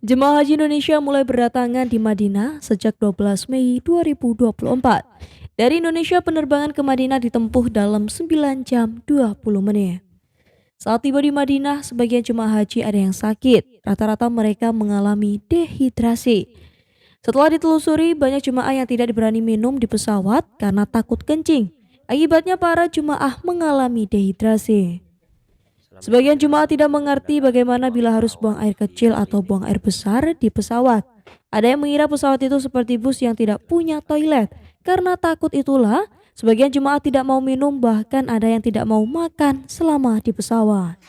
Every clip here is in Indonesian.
Jemaah Haji Indonesia mulai berdatangan di Madinah sejak 12 Mei 2024. Dari Indonesia, penerbangan ke Madinah ditempuh dalam 9 jam 20 menit. Saat tiba di Madinah, sebagian jemaah haji ada yang sakit. Rata-rata mereka mengalami dehidrasi. Setelah ditelusuri, banyak jemaah yang tidak berani minum di pesawat karena takut kencing. Akibatnya para jemaah mengalami dehidrasi. Sebagian jemaah tidak mengerti bagaimana bila harus buang air kecil atau buang air besar di pesawat. Ada yang mengira pesawat itu seperti bus yang tidak punya toilet. Karena takut itulah, sebagian jemaah tidak mau minum, bahkan ada yang tidak mau makan selama di pesawat.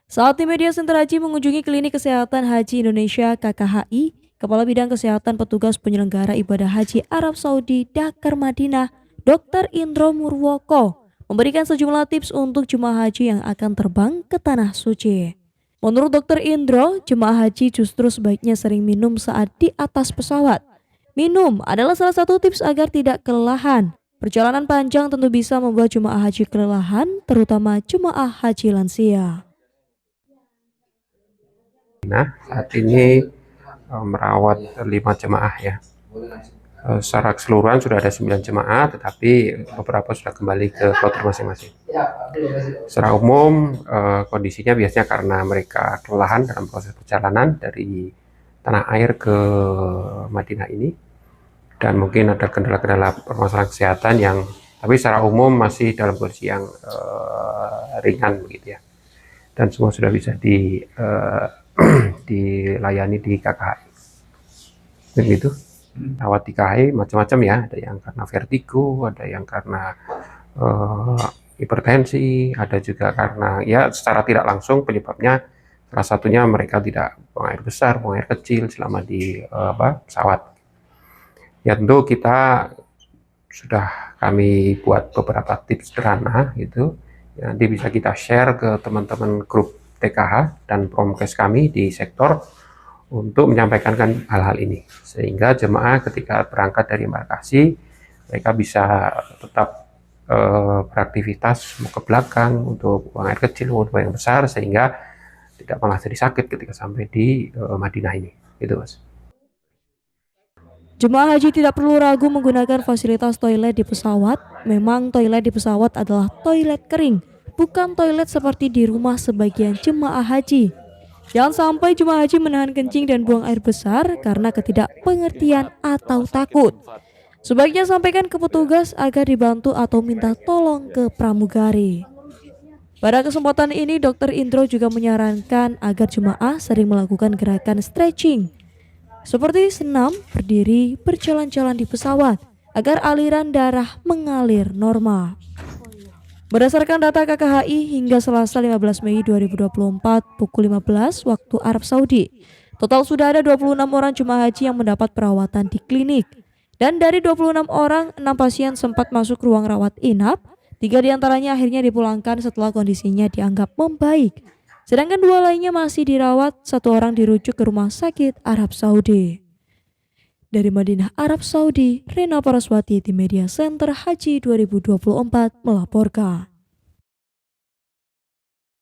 Saat tim media center haji mengunjungi klinik kesehatan haji Indonesia KKHI, Kepala Bidang Kesehatan Petugas Penyelenggara Ibadah Haji Arab Saudi Dakar Madinah, Dr. Indro Murwoko, memberikan sejumlah tips untuk jemaah haji yang akan terbang ke Tanah Suci. Menurut Dr. Indro, jemaah haji justru sebaiknya sering minum saat di atas pesawat. Minum adalah salah satu tips agar tidak kelelahan. Perjalanan panjang tentu bisa membuat jemaah haji kelelahan, terutama jemaah haji lansia. Nah, saat ini merawat 5 jemaah ya. Secara keseluruhan sudah ada 9 jemaah, tetapi beberapa sudah kembali ke kloter masing-masing. Secara umum kondisinya biasanya karena mereka kelelahan dalam proses perjalanan dari tanah air ke Madinah ini, dan mungkin ada kendala-kendala permasalahan kesehatan yang, tapi secara umum masih dalam kondisi yang ringan begitu ya. Dan semua sudah bisa dilayani di KKHI. Begitu. Rawat di KKHI macam-macam ya, ada yang karena vertigo, ada yang karena hipertensi, ada juga karena ya secara tidak langsung penyebabnya salah satunya mereka tidak buang air besar, buang air kecil selama di pesawat. Ya tentu kita sudah kami buat beberapa tips sederhana gitu. Ya, nanti bisa kita share ke teman-teman grup TKH dan promkes kami di sektor untuk menyampaikan hal-hal ini, sehingga jemaah ketika berangkat dari embarkasi mereka bisa tetap beraktivitas mau ke belakang untuk buang air kecil maupun buang air besar, sehingga tidak malah jadi sakit ketika sampai di Madinah ini, gitu Mas. Jemaah haji tidak perlu ragu menggunakan fasilitas toilet di pesawat. Memang toilet di pesawat adalah toilet kering, bukan toilet seperti di rumah sebagian jemaah haji. Jangan sampai jemaah haji menahan kencing dan buang air besar karena ketidakpengertian atau takut. Sebaiknya sampaikan ke petugas agar dibantu atau minta tolong ke pramugari. Pada kesempatan ini, Dr. Indro juga menyarankan agar jemaah sering melakukan gerakan stretching seperti senam, berdiri, berjalan-jalan di pesawat agar aliran darah mengalir normal. Berdasarkan data KKHI hingga Selasa 15 Mei 2024 pukul 15 waktu Arab Saudi, total sudah ada 26 orang jemaah haji yang mendapat perawatan di klinik. Dan dari 26 orang, 6 pasien sempat masuk ruang rawat inap, 3 diantaranya akhirnya dipulangkan setelah kondisinya dianggap membaik. Sedangkan 2 lainnya masih dirawat, 1 orang dirujuk ke rumah sakit Arab Saudi. Dari Madinah, Arab Saudi, Rena Paraswati di Media Center Haji 2024 melaporkan.